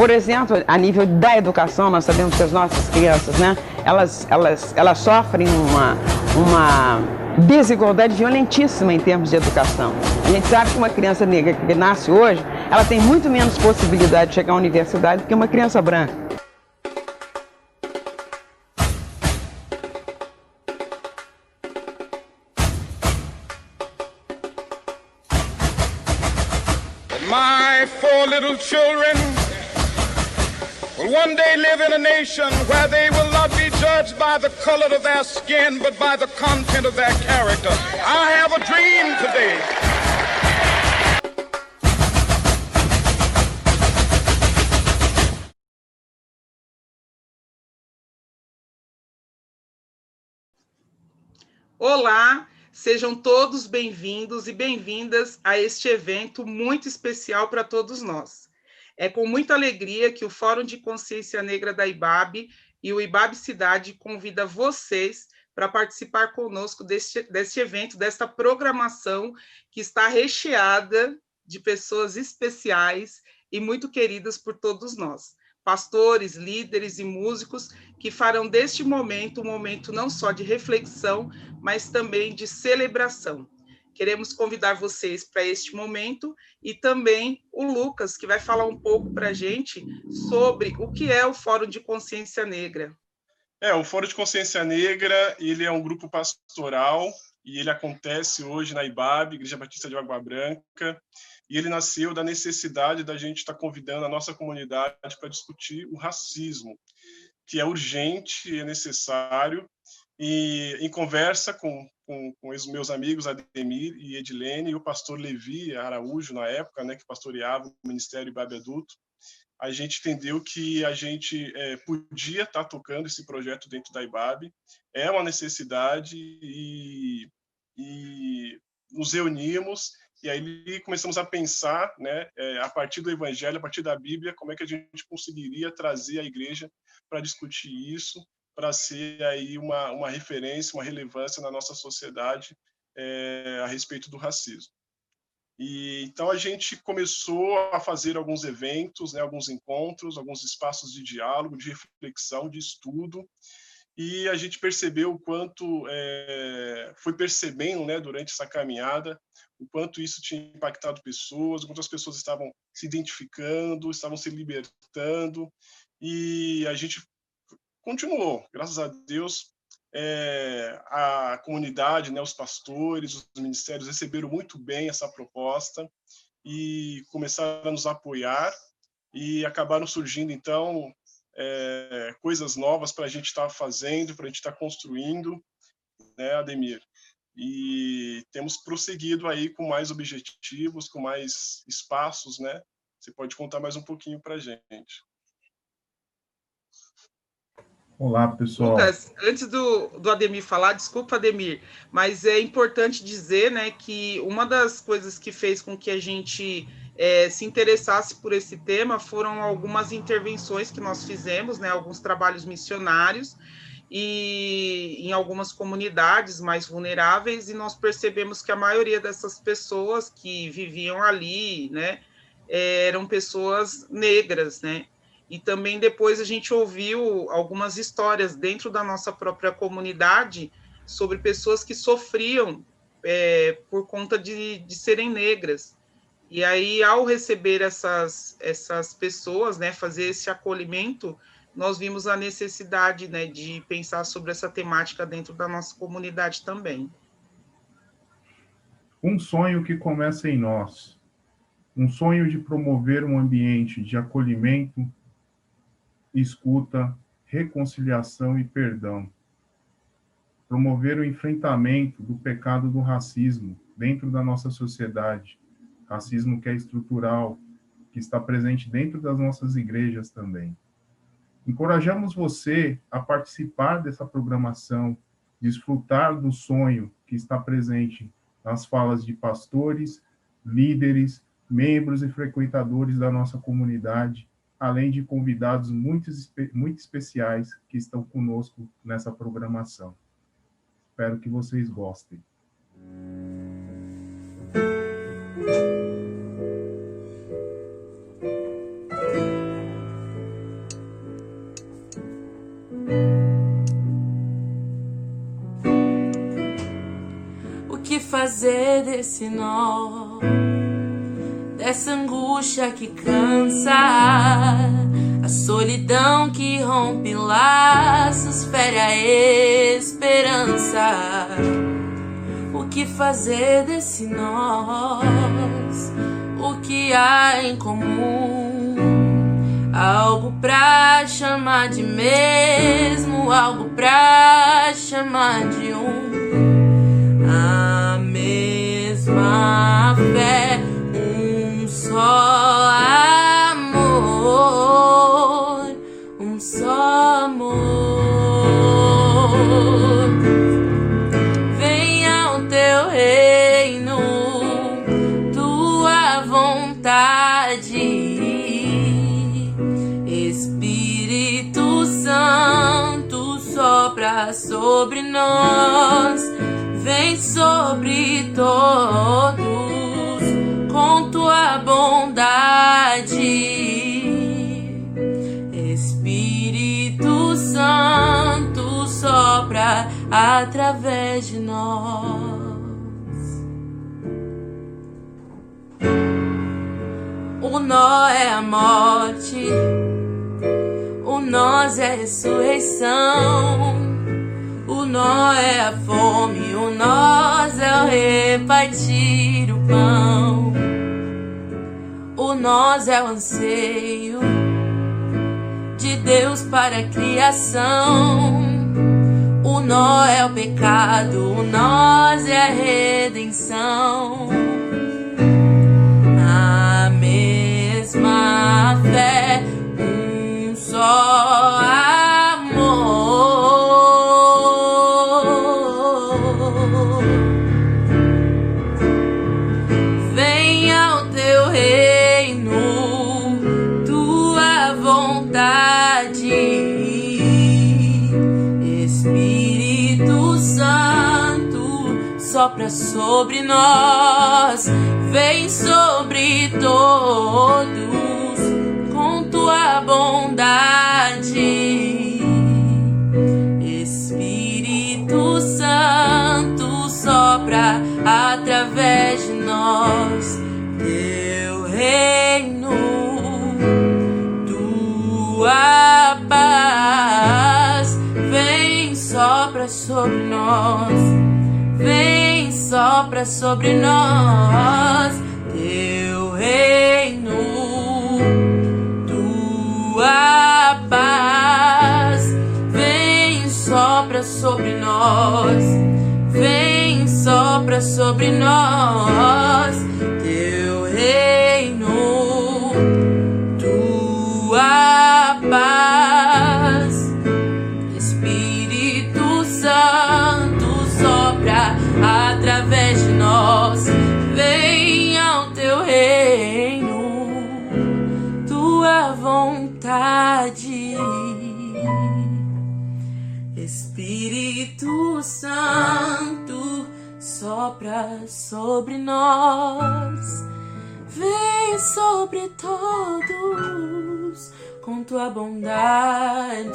Por exemplo, a nível da educação, nós sabemos que as nossas crianças, né, elas sofrem uma desigualdade violentíssima em termos de educação. A gente sabe que uma criança negra que nasce hoje, ela tem muito menos possibilidade de chegar à universidade do que uma criança branca. My four little children will one day live in a nation where they will not be judged by the color of their skin, but by the content of their character. I have a dream today. Olá, sejam todos bem-vindos e bem-vindas a este evento muito especial para todos nós. É com muita alegria que o Fórum de Consciência Negra da IBAB e o IBAB Cidade convida vocês para participar conosco deste evento, desta programação que está recheada de pessoas especiais e muito queridas por todos nós. Pastores, líderes e músicos que farão deste momento um momento não só de reflexão, mas também de celebração. Queremos convidar vocês para este momento e também o Lucas, que vai falar um pouco para a gente sobre o que é o Fórum de Consciência Negra. O Fórum de Consciência Negra, ele é um grupo pastoral e ele acontece hoje na IBAB, Igreja Batista de Água Branca, e ele nasceu da necessidade da gente estar convidando a nossa comunidade para discutir o racismo, que é urgente, é necessário, e em conversa com os meus amigos Ademir e Edilene e o pastor Levi Araújo, na época, né, que pastoreava o Ministério IBAB Adulto, a gente entendeu que a gente podia estar tocando esse projeto dentro da IBAB, é uma necessidade e nos reunimos e aí começamos a pensar, né, a partir do Evangelho, a partir da Bíblia, como é que a gente conseguiria trazer a igreja para discutir isso, para ser aí uma referência, uma relevância na nossa sociedade a respeito do racismo. E então a gente começou a fazer alguns eventos, né, alguns encontros, alguns espaços de diálogo, de reflexão, de estudo, e a gente percebeu o quanto foi percebendo, né, durante essa caminhada, o quanto isso tinha impactado pessoas, o quanto as pessoas estavam se identificando, estavam se libertando, e a gente continuou, graças a Deus. A comunidade, né, os pastores, os ministérios receberam muito bem essa proposta e começaram a nos apoiar e acabaram surgindo, então, coisas novas para a gente estar fazendo, para a gente estar construindo, né, Ademir? E temos prosseguido aí com mais objetivos, com mais espaços, né? Você pode contar mais um pouquinho para a gente. Olá, pessoal. Lucas, antes do Ademir falar, desculpa, Ademir, mas é importante dizer, né, que uma das coisas que fez com que a gente se interessasse por esse tema foram algumas intervenções que nós fizemos, né, alguns trabalhos missionários e em algumas comunidades mais vulneráveis, e nós percebemos que a maioria dessas pessoas que viviam ali, né, eram pessoas negras, né? E também depois a gente ouviu algumas histórias dentro da nossa própria comunidade sobre pessoas que sofriam por conta de serem negras. E aí, ao receber essas pessoas, né, fazer esse acolhimento, nós vimos a necessidade, né, de pensar sobre essa temática dentro da nossa comunidade também. Um sonho que começa em nós. Um sonho de promover um ambiente de acolhimento, escuta, reconciliação e perdão. Promover o enfrentamento do pecado do racismo dentro da nossa sociedade. Racismo que é estrutural, que está presente dentro das nossas igrejas também. Encorajamos você a participar dessa programação, desfrutar do sonho que está presente nas falas de pastores, líderes, membros e frequentadores da nossa comunidade, além de convidados muito especiais que estão conosco nessa programação. Espero que vocês gostem. fazer desse nó, dessa angústia que cansa, a solidão que rompe laços, fere a esperança? O que fazer desse nós? O que há em comum? Algo pra chamar de mesmo, algo pra chamar de a mesma fé, um só amor, um só amor. Venha o teu reino, tua vontade, Espírito Santo sopra sobre nós, vem sobre todos com tua bondade. Espírito Santo sopra através de nós. O nó é a morte, o nós é a ressurreição, o nó é a fome, o nós é o repartir o pão, o nós é o anseio de Deus para a criação, o nó é o pecado, o nós é a redenção. A mesma fé, um só amor. Venha o teu reino, tua vontade, Espírito Santo sopra sobre nós, vem sobre todos com tua bondade. Espírito Santo sopra através de nós, teu reino, tua paz, vem sopra sobre nós, vem sopra sobre nós, teu reino, tua paz, vem sopra sobre nós, vem sopra sobre nós, teu reino, tua paz, Espírito Santo sopra através de nós, venha o teu reino, tua vontade, Espírito Santo sopra sobre nós, vem sobre todos com tua bondade.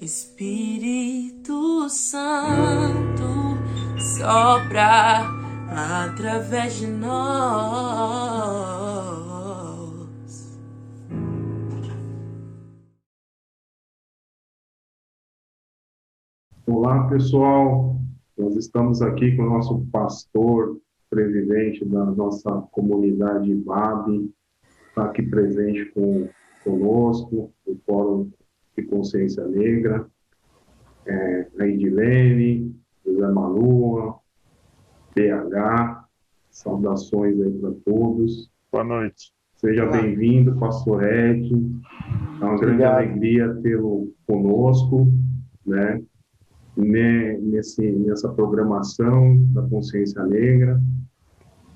Espírito Santo sopra através de nós. Olá, pessoal. Nós estamos aqui com o nosso pastor, presidente da nossa comunidade IBAB, está aqui presente conosco, o Fórum de Consciência Negra, a Edilene, José Malua, BH, saudações aí para todos. Boa noite. Seja bem-vindo, pastor Ed. É uma grande alegria tê-lo conosco, né? Nessa programação da Consciência Negra.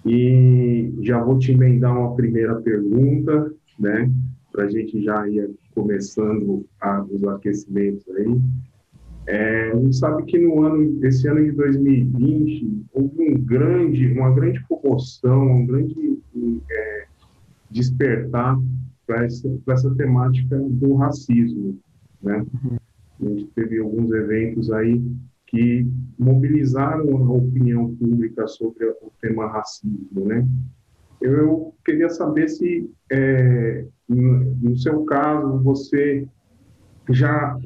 E já vou te emendar uma primeira pergunta, né, para a gente já ir começando os aquecimentos aí. A gente sabe que esse ano de 2020 houve uma grande comoção, um grande despertar para essa temática do racismo, né? A gente teve alguns eventos aí que mobilizaram a opinião pública sobre o tema racismo, né? Eu queria saber se, no seu caso, você já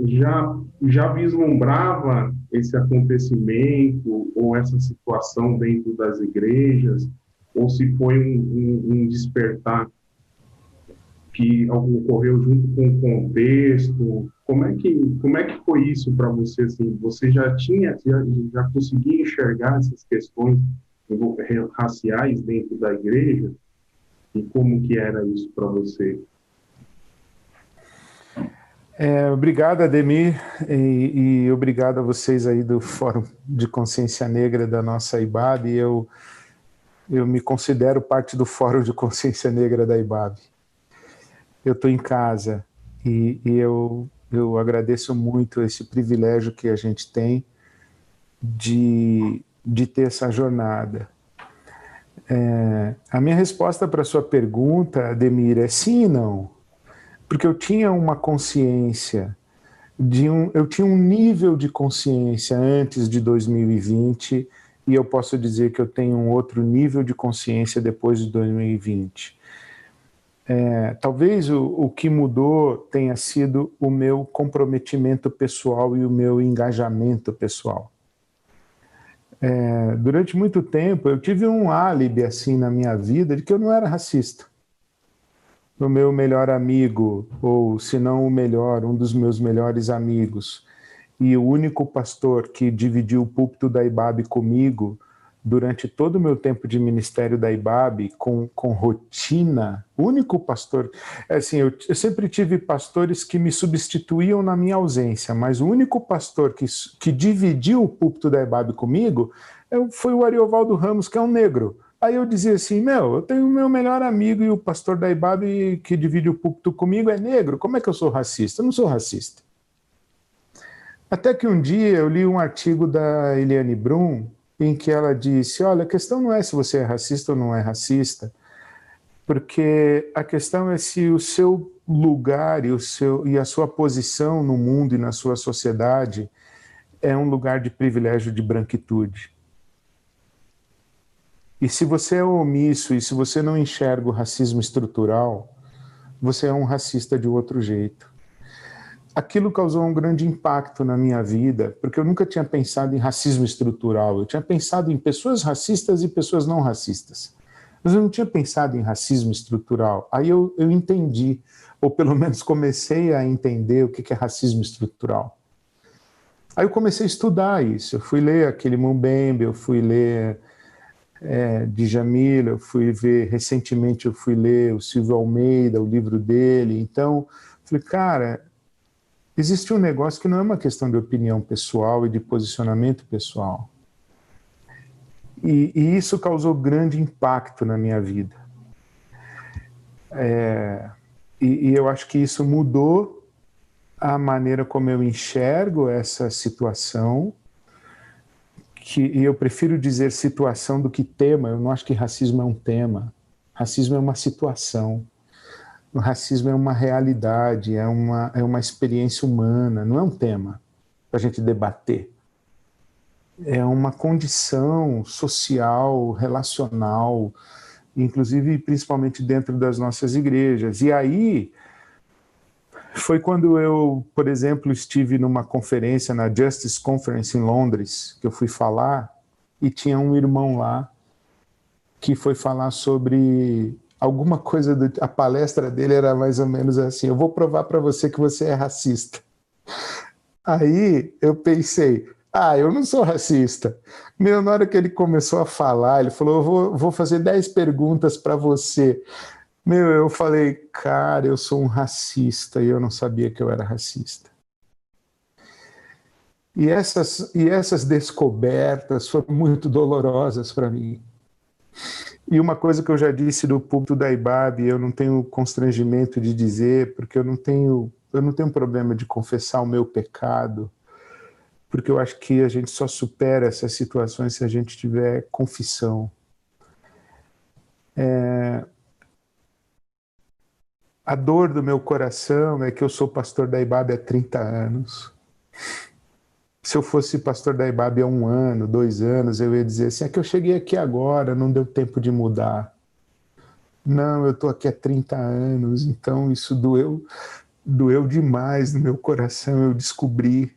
vislumbrava esse acontecimento ou essa situação dentro das igrejas, ou se foi um despertar que ocorreu junto com o contexto? Como é que foi isso para você? Assim, você já conseguia enxergar essas questões raciais dentro da igreja? E como que era isso para você? Obrigado, Ademir, e obrigado a vocês aí do Fórum de Consciência Negra da nossa IBAB. Eu me considero parte do Fórum de Consciência Negra da IBAB. Eu estou em casa e eu agradeço muito esse privilégio que a gente tem de ter essa jornada. A minha resposta para a sua pergunta, Ademir, é sim e não. Porque eu tinha uma consciência, eu tinha um nível de consciência antes de 2020 e eu posso dizer que eu tenho um outro nível de consciência depois de 2020. Talvez o que mudou tenha sido o meu comprometimento pessoal e o meu engajamento pessoal. Durante muito tempo eu tive um álibi assim na minha vida de que eu não era racista. O meu melhor amigo, ou se não o melhor, um dos meus melhores amigos, e o único pastor que dividiu o púlpito da IBAB comigo durante todo o meu tempo de ministério da IBAB, com rotina, o único pastor, assim, eu sempre tive pastores que me substituíam na minha ausência, mas o único pastor que dividiu o púlpito da IBAB comigo foi o Ariovaldo Ramos, que é um negro. Aí eu dizia assim, eu tenho o meu melhor amigo e o pastor da IBAB que divide o púlpito comigo é negro, como é que eu sou racista? Eu não sou racista. Até que um dia eu li um artigo da Eliane Brum, em que ela disse, olha, a questão não é se você é racista ou não é racista, porque a questão é se o seu lugar e a sua posição no mundo e na sua sociedade é um lugar de privilégio de branquitude. E se você é omisso e se você não enxerga o racismo estrutural, você é um racista de outro jeito. Aquilo causou um grande impacto na minha vida, porque eu nunca tinha pensado em racismo estrutural. Eu tinha pensado em pessoas racistas e pessoas não racistas. Mas eu não tinha pensado em racismo estrutural. Aí eu entendi, ou pelo menos comecei a entender o que é racismo estrutural. Aí eu comecei a estudar isso. Eu fui ler aquele Mbembe, eu fui ler Djamila, recentemente eu fui ler o Silvio Almeida, o livro dele. Então, falei, cara, existe um negócio que não é uma questão de opinião pessoal e de posicionamento pessoal. E isso causou grande impacto na minha vida. E eu acho que isso mudou a maneira como eu enxergo essa situação, e eu prefiro dizer situação do que tema. Eu não acho que racismo é um tema. Racismo é uma situação. O racismo é uma realidade, é uma experiência humana, não é um tema para a gente debater. É uma condição social, relacional, inclusive, principalmente dentro das nossas igrejas. E aí, foi quando eu, por exemplo, estive numa conferência na Justice Conference em Londres, que eu fui falar, e tinha um irmão lá que foi falar sobre alguma coisa, a palestra dele era mais ou menos assim, eu vou provar para você que você é racista. Aí eu pensei, eu não sou racista. Na hora que ele começou a falar, ele falou, eu vou fazer 10 perguntas para você. Eu falei, cara, eu sou um racista e eu não sabia que eu era racista. E essas descobertas foram muito dolorosas para mim. E uma coisa que eu já disse do púlpito da IBAB, eu não tenho constrangimento de dizer, porque eu não tenho problema de confessar o meu pecado, porque eu acho que a gente só supera essas situações se a gente tiver confissão. A dor do meu coração é que eu sou pastor da IBAB há 30 anos. Se eu fosse pastor da IBAB há 1 ano, 2 anos, eu ia dizer assim, é que eu cheguei aqui agora, não deu tempo de mudar. Não, eu estou aqui há 30 anos, então isso doeu demais no meu coração. Eu descobri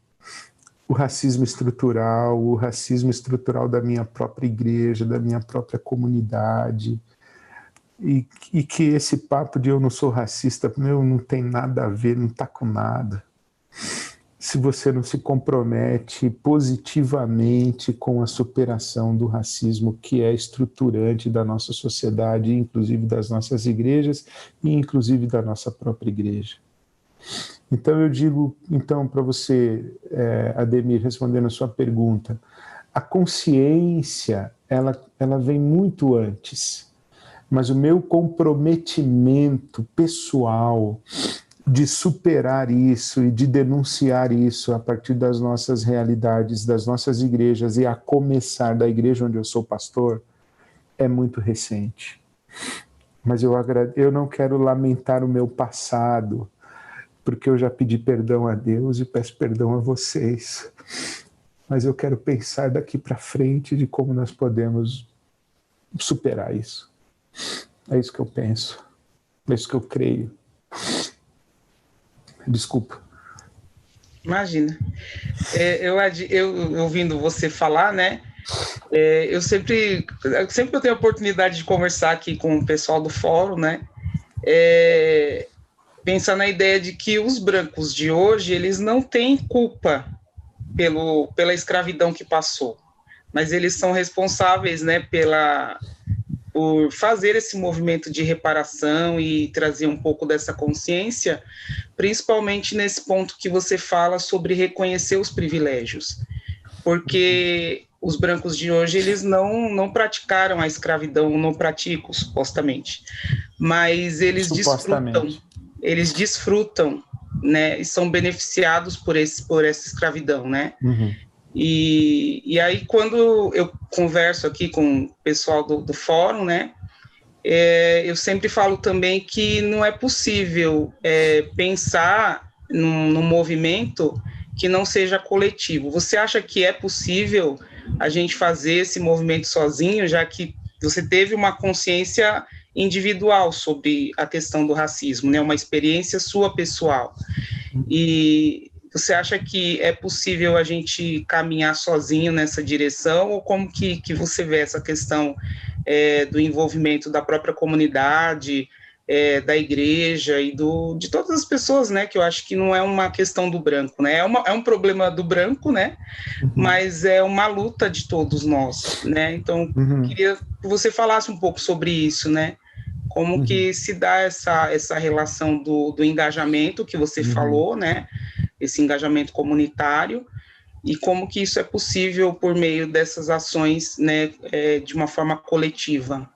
o racismo estrutural da minha própria igreja, da minha própria comunidade, e que esse papo de eu não sou racista, meu, não tem nada a ver, não está com nada. Se você não se compromete positivamente com a superação do racismo que é estruturante da nossa sociedade, inclusive das nossas igrejas e inclusive da nossa própria igreja. Então eu digo, então, para você, Ademir, respondendo a sua pergunta, a consciência, ela vem muito antes, mas o meu comprometimento pessoal de superar isso e de denunciar isso a partir das nossas realidades, das nossas igrejas, e a começar da igreja onde eu sou pastor, é muito recente. Mas eu não quero lamentar o meu passado, porque eu já pedi perdão a Deus e peço perdão a vocês. Mas eu quero pensar daqui para frente de como nós podemos superar isso. É isso que eu penso, é isso que eu creio. Desculpa. Imagina. Eu ouvindo você falar, né? Eu sempre que eu tenho a oportunidade de conversar aqui com o pessoal do fórum, né? Pensar na ideia de que os brancos de hoje, eles não têm culpa pela escravidão que passou, mas eles são responsáveis, né, por fazer esse movimento de reparação e trazer um pouco dessa consciência, principalmente nesse ponto que você fala sobre reconhecer os privilégios, porque os brancos de hoje, eles não praticaram a escravidão, não praticam, supostamente, mas eles desfrutam, né, e são beneficiados por essa escravidão, né? Uhum. E aí, quando eu converso aqui com o pessoal do fórum, né, eu sempre falo também que não é possível pensar num movimento que não seja coletivo. Você acha que é possível a gente fazer esse movimento sozinho, já que você teve uma consciência individual sobre a questão do racismo, né, uma experiência sua pessoal, e você acha que é possível a gente caminhar sozinho nessa direção, ou como que você vê essa questão do envolvimento da própria comunidade, da igreja e de todas as pessoas, né, que eu acho que não é uma questão do branco, né, é um problema do branco, né, mas é uma luta de todos nós, né, então queria que você falasse um pouco sobre isso, né, como que se dá essa relação do engajamento que você falou, né, esse engajamento comunitário, e como que isso é possível por meio dessas ações, né, de uma forma coletiva.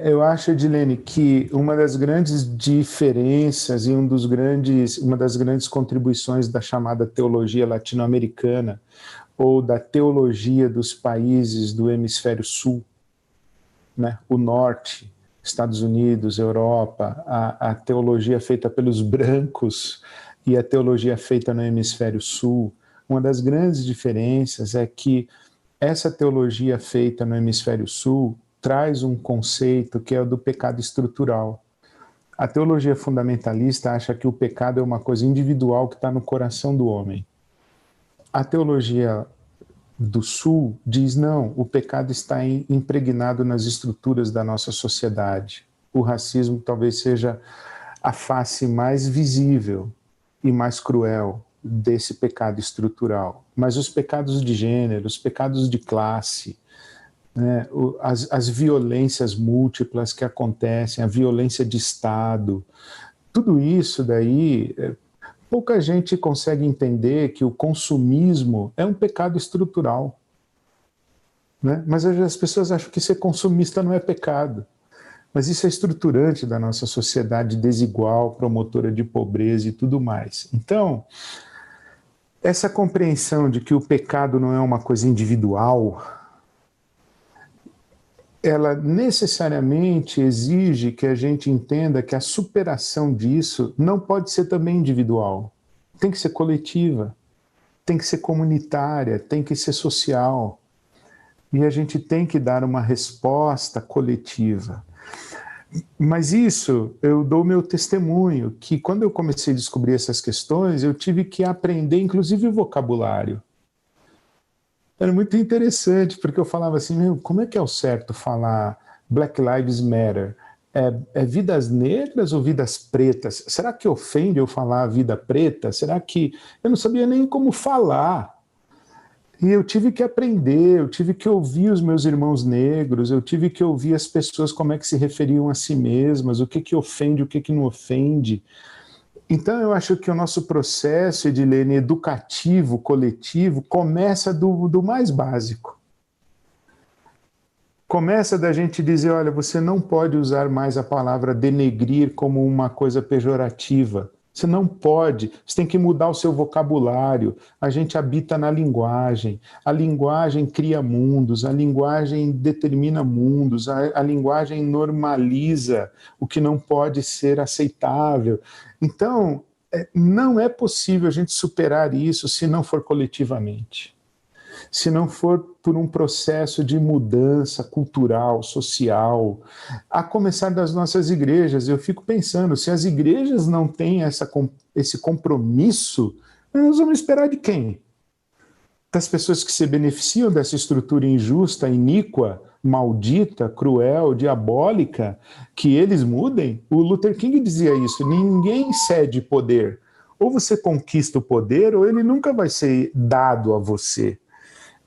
Eu acho, Edilene, que uma das grandes diferenças e uma das grandes contribuições da chamada teologia latino-americana, ou da teologia dos países do hemisfério sul, né, o norte, Estados Unidos, Europa, a teologia feita pelos brancos e a teologia feita no hemisfério sul, uma das grandes diferenças é que essa teologia feita no hemisfério sul traz um conceito que é o do pecado estrutural. A teologia fundamentalista acha que o pecado é uma coisa individual que está no coração do homem. A teologia do Sul diz, não, o pecado está impregnado nas estruturas da nossa sociedade. O racismo talvez seja a face mais visível e mais cruel desse pecado estrutural. Mas os pecados de gênero, os pecados de classe, né, as violências múltiplas que acontecem, a violência de Estado, tudo isso daí... Pouca gente consegue entender que o consumismo é um pecado estrutural, né? Mas as pessoas acham que ser consumista não é pecado. Mas isso é estruturante da nossa sociedade desigual, promotora de pobreza e tudo mais. Então, essa compreensão de que o pecado não é uma coisa individual, ela necessariamente exige que a gente entenda que a superação disso não pode ser também individual, tem que ser coletiva. tem que ser comunitária, tem que ser social. E a gente tem que dar uma resposta coletiva. Mas isso, eu dou meu testemunho, que quando eu comecei a descobrir essas questões, eu tive que aprender, inclusive, o vocabulário. Era muito interessante, porque eu falava assim, como é que é o certo falar Black Lives Matter? É vidas negras ou vidas pretas? Será que ofende eu falar vida preta? Será que... Eu não sabia nem como falar. E eu tive que aprender, eu tive que ouvir os meus irmãos negros, eu tive que ouvir as pessoas como é que se referiam a si mesmas, o que ofende, o que não ofende. Então eu acho que o nosso processo, Edilene, educativo, coletivo, começa do mais básico. Começa da gente dizer, olha, você não pode usar mais a palavra denegrir como uma coisa pejorativa. Você não pode, você tem que mudar o seu vocabulário. A gente habita na linguagem, a linguagem cria mundos, a linguagem determina mundos, a linguagem normaliza o que não pode ser aceitável. Então, não é possível a gente superar isso se não for coletivamente. Se não for por um processo de mudança cultural, social, a começar das nossas igrejas. Eu fico pensando, se as igrejas não têm esse compromisso, nós vamos esperar de quem? Das pessoas que se beneficiam dessa estrutura injusta, iníqua, maldita, cruel, diabólica, que eles mudem? O Luther King dizia isso, ninguém cede poder. Ou você conquista o poder, ou ele nunca vai ser dado a você.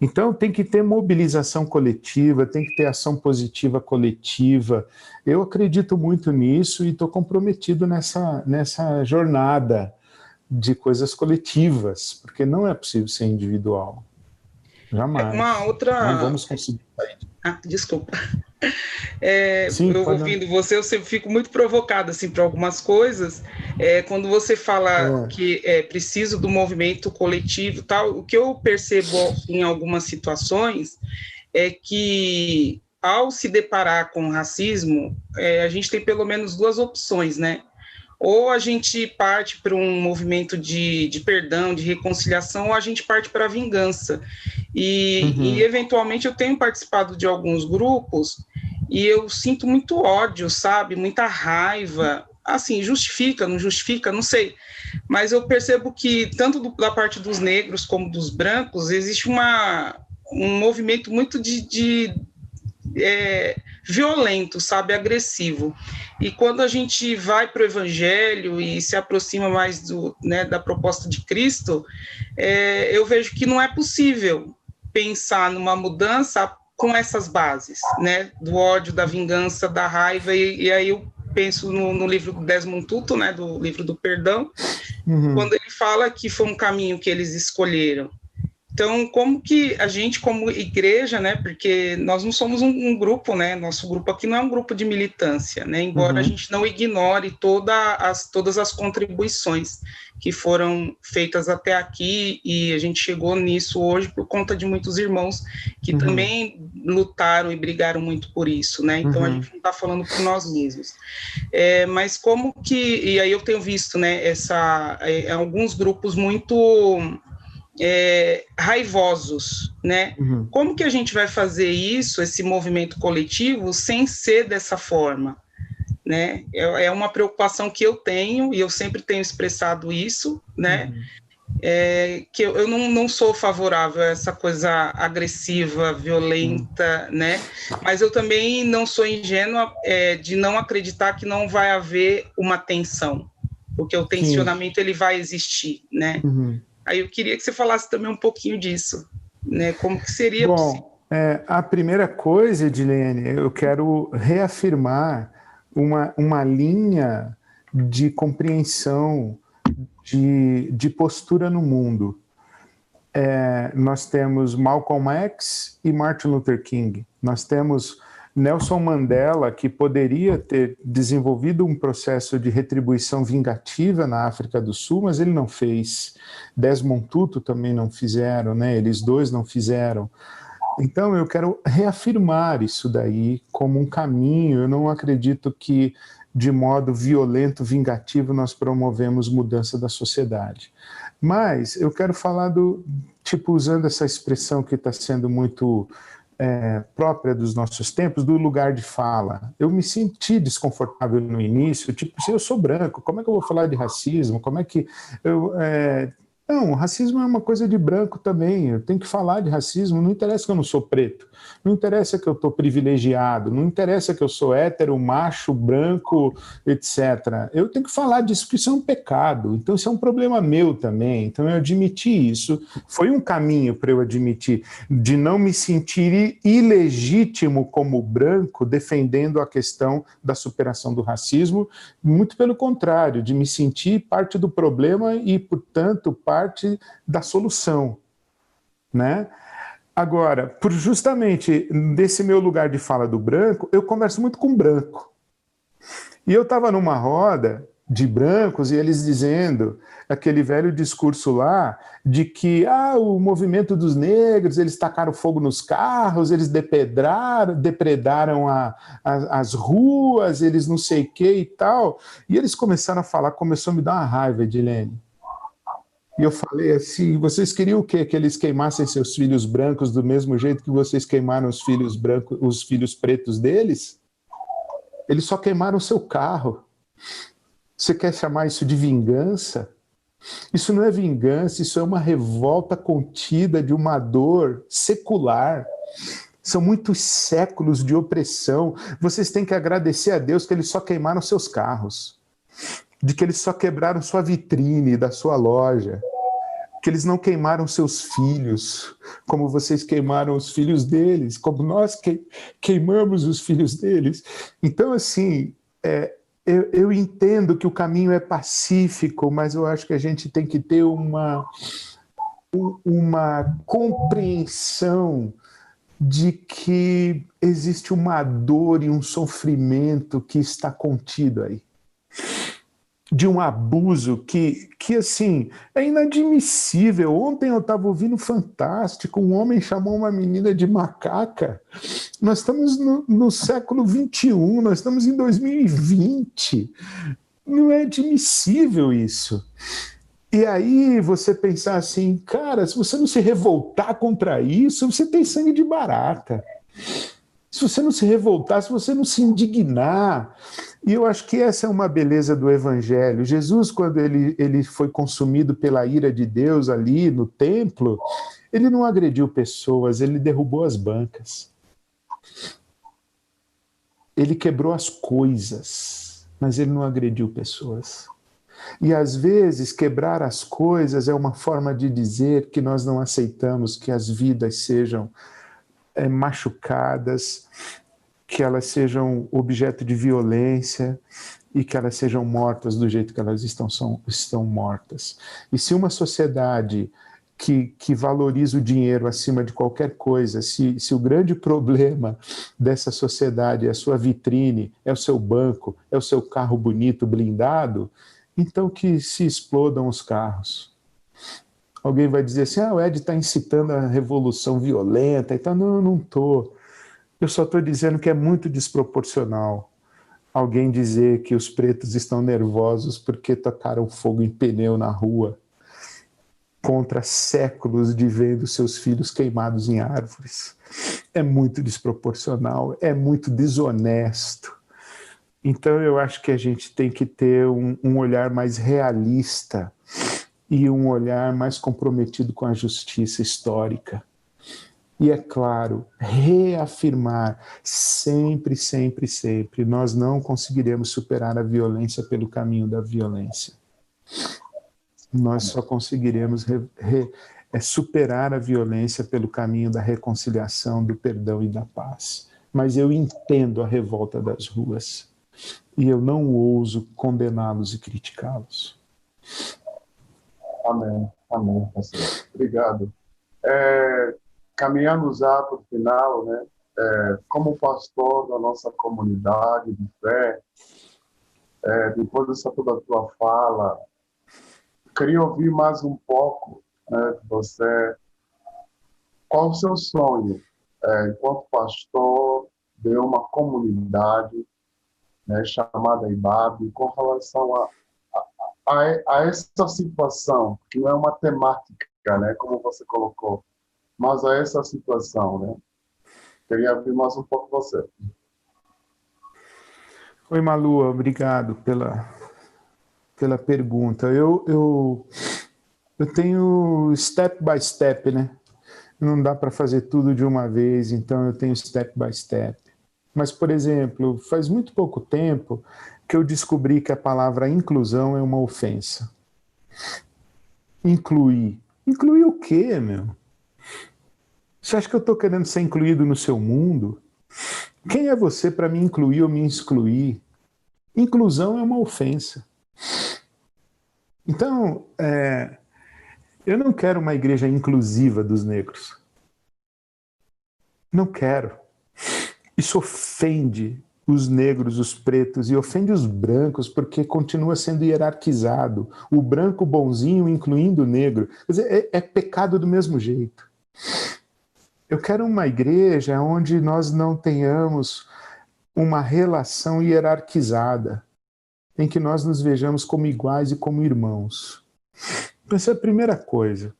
Então tem que ter mobilização coletiva, tem que ter ação positiva coletiva. Eu acredito muito nisso e estou comprometido nessa jornada de coisas coletivas, porque não é possível ser individual. Jamais. Uma outra... Não vamos conseguir. Desculpa. Sim, eu ouvindo você, eu sempre fico muito provocada assim, para algumas coisas. Quando você fala que é preciso do movimento coletivo, tal, o que eu percebo em algumas situações é que, ao se deparar com racismo, a gente tem pelo menos duas opções, né? Ou a gente parte para um movimento de perdão, de reconciliação, ou a gente parte para a vingança. E, eventualmente, eu tenho participado de alguns grupos e eu sinto muito ódio, sabe? Muita raiva. Assim, justifica, não justifica, não sei. Mas eu percebo que, tanto da parte dos negros como dos brancos, existe um movimento muito violento, sabe, agressivo. E quando a gente vai para o Evangelho e se aproxima mais da proposta de Cristo, eu vejo que não é possível pensar numa mudança com essas bases, né, do ódio, da vingança, da raiva, e aí eu penso no livro do Desmond Tutu, né, do livro do perdão, quando ele fala que foi um caminho que eles escolheram. Então, como que a gente, como igreja, né, porque nós não somos um grupo, né, nosso grupo aqui não é um grupo de militância, né, embora a gente não ignore todas as contribuições que foram feitas até aqui, e a gente chegou nisso hoje por conta de muitos irmãos que também lutaram e brigaram muito por isso, né, então a gente não está falando por nós mesmos. Mas como que, e aí eu tenho visto, né, alguns grupos muito... raivosos, né? Como que a gente vai fazer isso, esse movimento coletivo, sem ser dessa forma, né? É uma preocupação que eu tenho, e eu sempre tenho expressado isso, né? Que eu não sou favorável a essa coisa agressiva, violenta, né? Mas eu também não sou ingênua de não acreditar que não vai haver uma tensão, porque o tensionamento ele vai existir, né? Aí eu queria que você falasse também um pouquinho disso, né? Como que seria possível? Bom, a primeira coisa, Edilene, eu quero reafirmar uma linha de compreensão de postura no mundo. Nós temos Malcolm X e Martin Luther King. Nós temos Nelson Mandela, que poderia ter desenvolvido um processo de retribuição vingativa na África do Sul, mas ele não fez. Desmond Tutu também não fizeram, né? Eles dois não fizeram. Então eu quero reafirmar isso daí como um caminho. Eu não acredito que de modo violento, vingativo, nós promovemos mudança da sociedade. Mas eu quero falar usando essa expressão que está sendo muito própria dos nossos tempos, do lugar de fala. Eu me senti desconfortável no início, se eu sou branco, como é que eu vou falar de racismo? Como é que eu... Não, racismo é uma coisa de branco também. Eu tenho que falar de racismo. Não interessa que eu não sou preto. Não interessa que eu estou privilegiado. Não interessa que eu sou hétero, macho, branco, etc. Eu tenho que falar disso porque isso é um pecado. Então isso é um problema meu também. Então eu admiti isso. Foi um caminho para eu admitir, de não me sentir ilegítimo como branco defendendo a questão da superação do racismo. Muito pelo contrário, de me sentir parte do problema e, portanto, parte da solução, né? Agora, por justamente desse meu lugar de fala do branco, eu converso muito com branco. E eu estava numa roda de brancos e eles dizendo aquele velho discurso lá de que o movimento dos negros, eles tacaram fogo nos carros, eles depredaram as ruas, eles não sei o que e tal. E eles começaram a falar, começou a me dar uma raiva, Edilene. E eu falei assim, vocês queriam o quê? Que eles queimassem seus filhos brancos do mesmo jeito que vocês queimaram os filhos brancos, os filhos pretos deles? Eles só queimaram seu carro. Você quer chamar isso de vingança? Isso não é vingança, isso é uma revolta contida de uma dor secular. São muitos séculos de opressão. Vocês têm que agradecer a Deus que eles só queimaram seus carros, de que eles só quebraram sua vitrine da sua loja, que eles não queimaram seus filhos, como vocês queimaram os filhos deles, como nós queimamos os filhos deles. Então, assim, eu entendo que o caminho é pacífico, mas eu acho que a gente tem que ter uma compreensão de que existe uma dor e um sofrimento que está contido aí. De um abuso que assim, é inadmissível. Ontem eu estava ouvindo Fantástico, um homem chamou uma menina de macaca. Nós estamos no século XXI, nós estamos em 2020. Não é admissível isso. E aí você pensar assim, cara, se você não se revoltar contra isso, você tem sangue de barata. Se você não se revoltar, se você não se indignar. E eu acho que essa é uma beleza do Evangelho. Jesus, quando ele foi consumido pela ira de Deus ali no templo, ele não agrediu pessoas, ele derrubou as bancas. Ele quebrou as coisas, mas ele não agrediu pessoas. E às vezes quebrar as coisas é uma forma de dizer que nós não aceitamos que as vidas sejam machucadas, que elas sejam objeto de violência e que elas sejam mortas do jeito que elas estão mortas. E se uma sociedade que valoriza o dinheiro acima de qualquer coisa, se o grande problema dessa sociedade é a sua vitrine, é o seu banco, é o seu carro bonito, blindado, então que se explodam os carros. Alguém vai dizer assim, o Ed está incitando a revolução violenta e tal. Não, eu não estou. Eu só estou dizendo que é muito desproporcional alguém dizer que os pretos estão nervosos porque tocaram fogo em pneu na rua contra séculos de vendo seus filhos queimados em árvores. É muito desproporcional, é muito desonesto. Então eu acho que a gente tem que ter um olhar mais realista e um olhar mais comprometido com a justiça histórica. E, é claro, reafirmar sempre, sempre, sempre, nós não conseguiremos superar a violência pelo caminho da violência. Nós só conseguiremos superar a violência pelo caminho da reconciliação, do perdão e da paz. Mas eu entendo a revolta das ruas e eu não ouso condená-los e criticá-los. Amém, amém, pastor. Obrigado. Caminhando já para o final, né? Como pastor da nossa comunidade de fé, depois dessa toda a tua fala, queria ouvir mais um pouco, né, de você. Qual o seu sonho, enquanto pastor de uma comunidade, né, chamada IBAB, com relação a essa situação, que não é uma temática, né, como você colocou, mas a essa situação, né? Queria ouvir mais um pouco você. Oi, Malu, obrigado pela pergunta. Eu tenho step by step, né? Não dá para fazer tudo de uma vez, então eu tenho step by step. Mas, por exemplo, faz muito pouco tempo que eu descobri que a palavra inclusão é uma ofensa. Incluir. Incluir o quê, meu? Você acha que eu estou querendo ser incluído no seu mundo? Quem é você para me incluir ou me excluir? Inclusão é uma ofensa. Então, eu não quero uma igreja inclusiva dos negros. Não quero. Isso ofende os negros, os pretos, e ofende os brancos, porque continua sendo hierarquizado. O branco bonzinho incluindo o negro. Quer dizer, é pecado do mesmo jeito. Eu quero uma igreja onde nós não tenhamos uma relação hierarquizada, em que nós nos vejamos como iguais e como irmãos. Essa é a primeira coisa.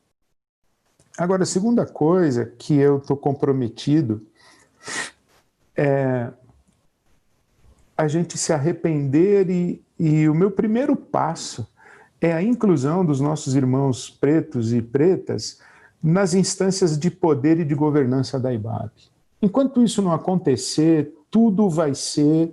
Agora, a segunda coisa que eu estou comprometido é a gente se arrepender e o meu primeiro passo é a inclusão dos nossos irmãos pretos e pretas nas instâncias de poder e de governança da IBAB. Enquanto isso não acontecer, tudo vai ser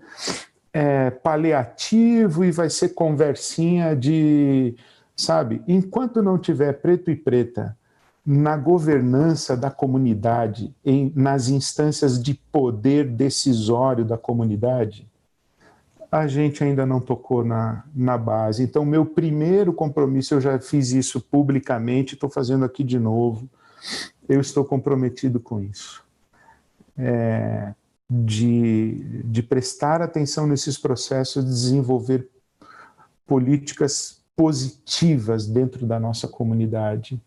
paliativo e vai ser conversinha de, sabe? Enquanto não tiver preto e preta na governança da comunidade, nas instâncias de poder decisório da comunidade, a gente ainda não tocou na base. Então, meu primeiro compromisso, eu já fiz isso publicamente, estou fazendo aqui de novo, eu estou comprometido com isso. De prestar atenção nesses processos, de desenvolver políticas positivas dentro da nossa comunidade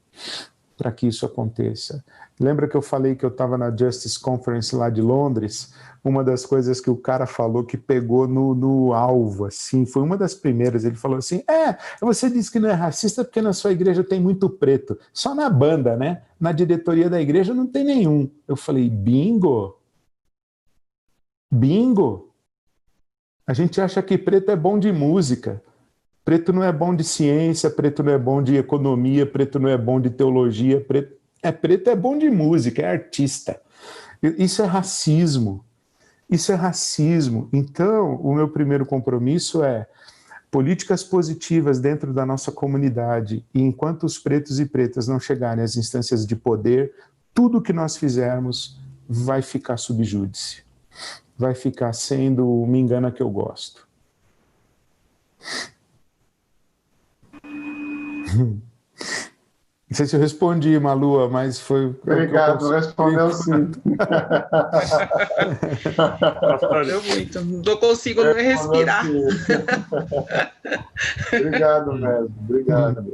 para que isso aconteça. Lembra que eu falei que eu estava na Justice Conference lá de Londres? Uma das coisas que o cara falou que pegou no alvo, assim, foi uma das primeiras. Ele falou assim, você disse que não é racista porque na sua igreja tem muito preto. Só na banda, né? Na diretoria da igreja não tem nenhum. Eu falei, bingo! Bingo! A gente acha que preto é bom de música. Preto não é bom de ciência, preto não é bom de economia, preto não é bom de teologia, preto é bom de música, é artista. Isso é racismo. Isso é racismo. Então, o meu primeiro compromisso é políticas positivas dentro da nossa comunidade. E enquanto os pretos e pretas não chegarem às instâncias de poder, tudo que nós fizermos vai ficar sub júdice. Vai ficar sendo o me engana que eu gosto. Não sei se eu respondi, Malua, mas foi... Obrigado, respondeu sim. Não consigo nem respirar. Obrigado mesmo, obrigado.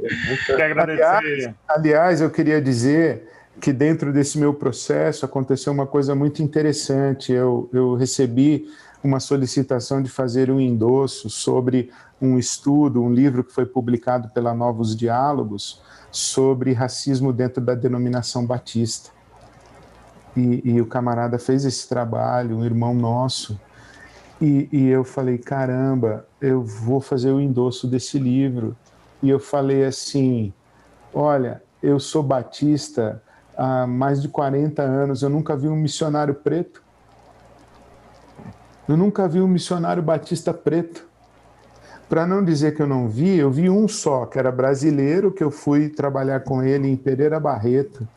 Quero agradecer. Aliás, eu queria dizer que dentro desse meu processo aconteceu uma coisa muito interessante. Eu recebi uma solicitação de fazer um endosso sobre um estudo, um livro que foi publicado pela Novos Diálogos, sobre racismo dentro da denominação batista. E o camarada fez esse trabalho, um irmão nosso, e eu falei, caramba, eu vou fazer o endosso desse livro. E eu falei assim, olha, eu sou batista há mais de 40 anos, eu nunca vi um missionário preto. Eu nunca vi um missionário batista preto. Para não dizer que eu não vi, eu vi um só, que era brasileiro, que eu fui trabalhar com ele em Pereira Barreto,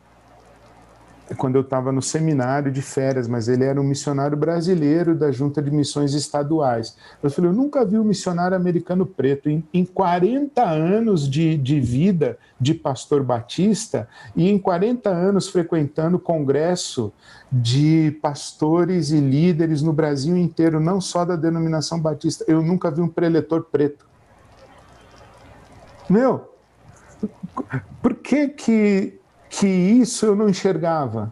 quando eu estava no seminário de férias, mas ele era um missionário brasileiro da Junta de Missões Estaduais. Eu falei, eu nunca vi um missionário americano preto. Em 40 anos de vida de pastor batista e em 40 anos frequentando congresso de pastores e líderes no Brasil inteiro, não só da denominação batista, eu nunca vi um preletor preto. Meu, por que isso eu não enxergava?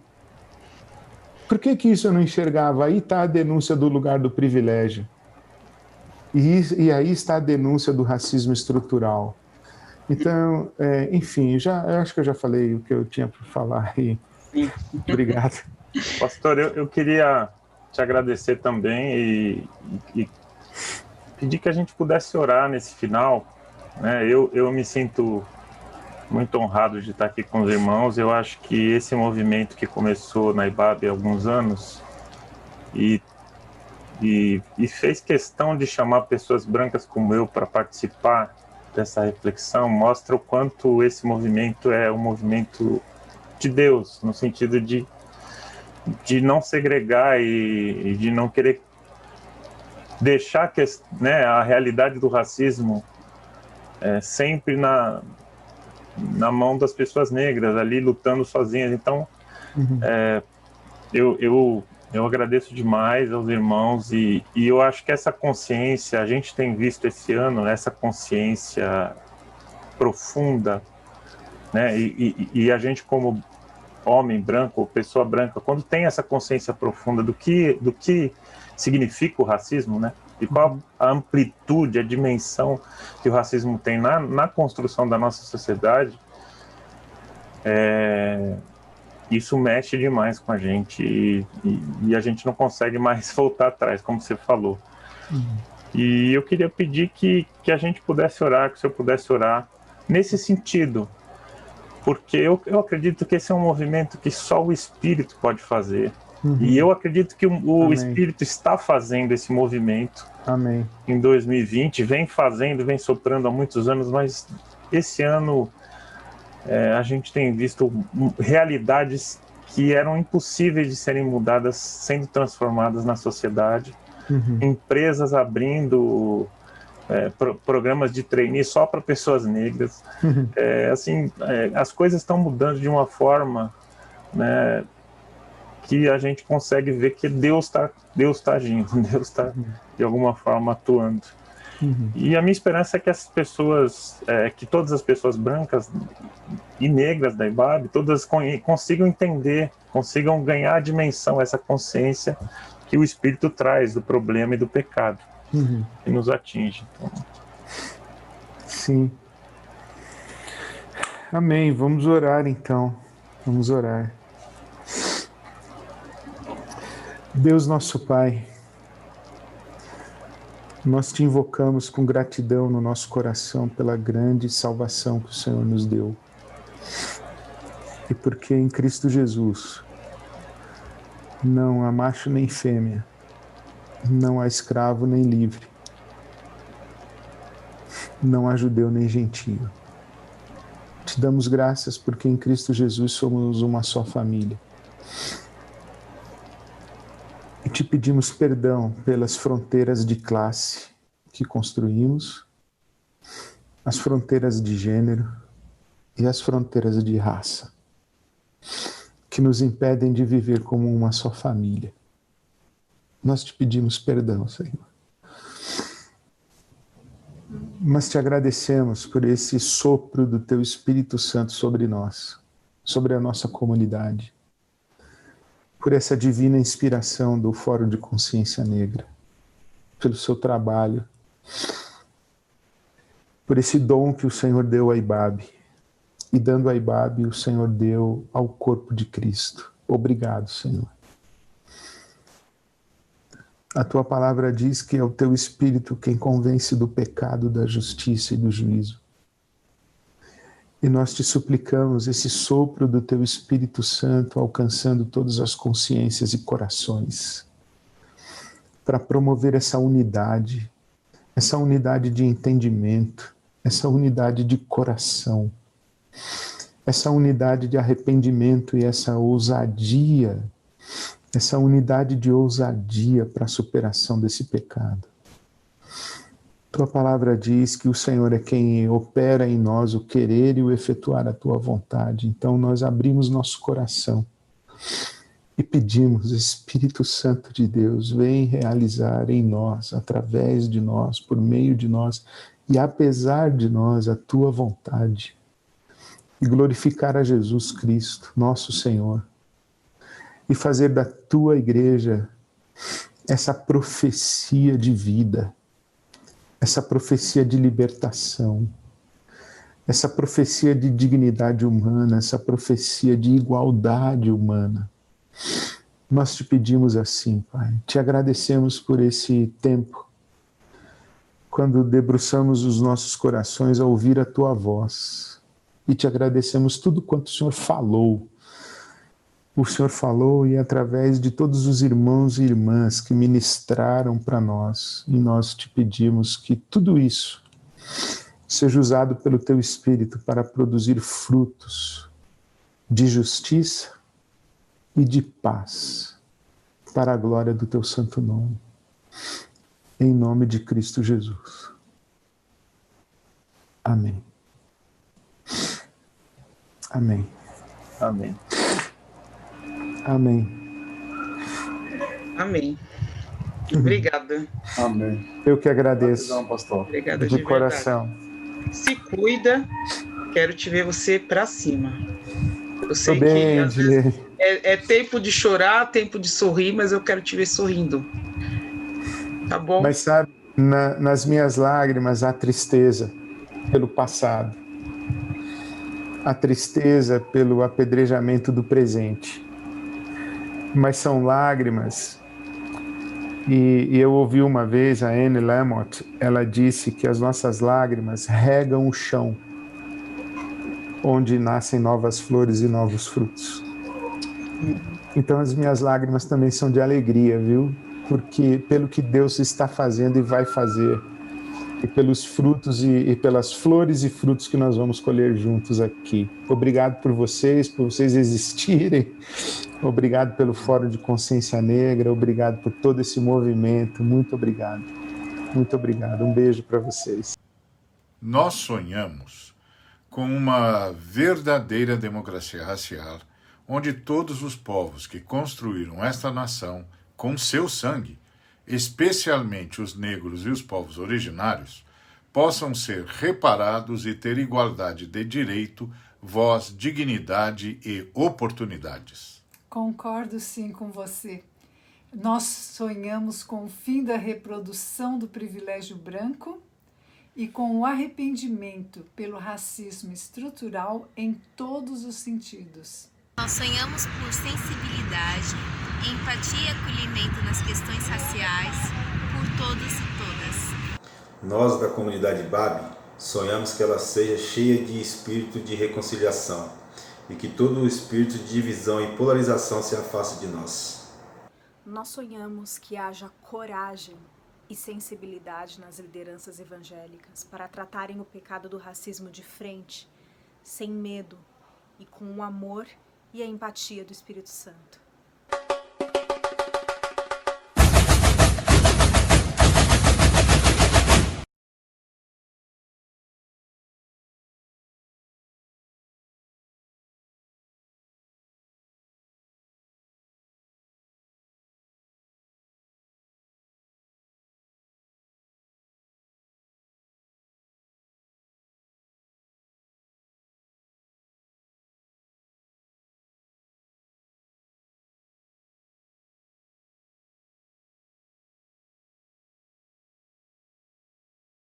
Por que isso eu não enxergava? Aí está a denúncia do lugar do privilégio. E aí está a denúncia do racismo estrutural. Então, enfim, eu acho que eu já falei o que eu tinha para falar aí. Obrigado. Pastor, eu queria te agradecer também e pedir que a gente pudesse orar nesse final, né? Eu me sinto muito honrado de estar aqui com os irmãos. Eu acho que esse movimento que começou na IBAB há alguns anos e fez questão de chamar pessoas brancas como eu para participar dessa reflexão mostra o quanto esse movimento é um movimento de Deus, no sentido de não segregar e de não querer deixar que, né, a realidade do racismo sempre na mão das pessoas negras, ali lutando sozinhas. Então, eu agradeço demais aos irmãos e eu acho que essa consciência, a gente tem visto esse ano, essa consciência profunda, né? E a gente como homem branco, pessoa branca, quando tem essa consciência profunda do que significa o racismo, né? E qual a amplitude, a dimensão que o racismo tem na construção da nossa sociedade, isso mexe demais com a gente e a gente não consegue mais voltar atrás, como você falou. E eu queria pedir que a gente pudesse orar, que o senhor pudesse orar nesse sentido, porque eu acredito que esse é um movimento que só o Espírito pode fazer. E eu acredito que o Espírito está fazendo esse movimento. Amém. Em 2020, vem soprando há muitos anos, mas esse ano a gente tem visto realidades que eram impossíveis de serem mudadas, sendo transformadas na sociedade. Empresas abrindo programas de trainee só para pessoas negras. As coisas estão mudando de uma forma, né, que a gente consegue ver que Deus está agindo, Deus está de alguma forma atuando. E a minha esperança é que as pessoas, que todas as pessoas brancas e negras da IBAB, todas consigam entender, consigam ganhar a dimensão, essa consciência que o Espírito traz do problema e do pecado que nos atinge. Então... Sim. Amém. Vamos orar então. Vamos orar. Deus nosso Pai, nós te invocamos com gratidão no nosso coração pela grande salvação que o Senhor nos deu. E porque em Cristo Jesus não há macho nem fêmea, não há escravo nem livre, não há judeu nem gentio. Te damos graças porque em Cristo Jesus somos uma só família. E te pedimos perdão pelas fronteiras de classe que construímos, as fronteiras de gênero e as fronteiras de raça, que nos impedem de viver como uma só família. Nós te pedimos perdão, Senhor. Mas te agradecemos por esse sopro do Teu Espírito Santo sobre nós, sobre a nossa comunidade, por essa divina inspiração do Fórum de Consciência Negra, pelo seu trabalho, por esse dom que o Senhor deu à IBAB, e dando à IBAB, o Senhor deu ao corpo de Cristo. Obrigado, Senhor. A tua palavra diz que é o teu Espírito quem convence do pecado, da justiça e do juízo. E nós te suplicamos esse sopro do teu Espírito Santo alcançando todas as consciências e corações, para promover essa unidade de entendimento, essa unidade de coração, essa unidade de arrependimento e essa ousadia, essa unidade de ousadia para a superação desse pecado. Tua palavra diz que o Senhor é quem opera em nós o querer e o efetuar a tua vontade. Então nós abrimos nosso coração e pedimos, Espírito Santo de Deus, vem realizar em nós, através de nós, por meio de nós e apesar de nós a tua vontade. E glorificar a Jesus Cristo, nosso Senhor. E fazer da tua igreja essa profecia de vida, essa profecia de libertação, essa profecia de dignidade humana, essa profecia de igualdade humana. Nós te pedimos assim, Pai, te agradecemos por esse tempo, quando debruçamos os nossos corações a ouvir a Tua voz, e te agradecemos tudo quanto o Senhor falou. O Senhor falou e através de todos os irmãos e irmãs que ministraram para nós, e nós te pedimos que tudo isso seja usado pelo Teu Espírito para produzir frutos de justiça e de paz, para a glória do Teu santo nome. Em nome de Cristo Jesus. Amém. Amém. Amém. Amém. Amém. Obrigada. Amém. Eu que agradeço. Gratidão, pastor. Obrigada De coração. verdade. Se cuida. Quero te ver você pra cima. Eu sei Tô bem, que às vezes Ednei. é tempo de chorar, tempo de sorrir, mas eu quero te ver sorrindo. Tá bom? Mas sabe, nas minhas lágrimas há tristeza pelo passado, a tristeza pelo apedrejamento do presente. Mas são lágrimas, e eu ouvi uma vez a Anne Lamott, ela disse que as nossas lágrimas regam o chão, onde nascem novas flores e novos frutos. Então as minhas lágrimas também são de alegria, viu? Porque pelo que Deus está fazendo e vai fazer, e pelos frutos e pelas flores e frutos que nós vamos colher juntos aqui. Obrigado por vocês existirem. Obrigado pelo Fórum de Consciência Negra. Obrigado por todo esse movimento. Muito obrigado. Muito obrigado. Um beijo para vocês. Nós sonhamos com uma verdadeira democracia racial, onde todos os povos que construíram esta nação com seu sangue, especialmente os negros e os povos originários, possam ser reparados e ter igualdade de direito, voz, dignidade e oportunidades. Concordo sim com você. Nós sonhamos com o fim da reprodução do privilégio branco e com o arrependimento pelo racismo estrutural em todos os sentidos. Nós sonhamos por sensibilidade, empatia e acolhimento nas questões raciais, por todos e todas. Nós da comunidade IBAB sonhamos que ela seja cheia de espírito de reconciliação e que todo o espírito de divisão e polarização se afaste de nós. Nós sonhamos que haja coragem e sensibilidade nas lideranças evangélicas para tratarem o pecado do racismo de frente, sem medo e com o amor e a empatia do Espírito Santo.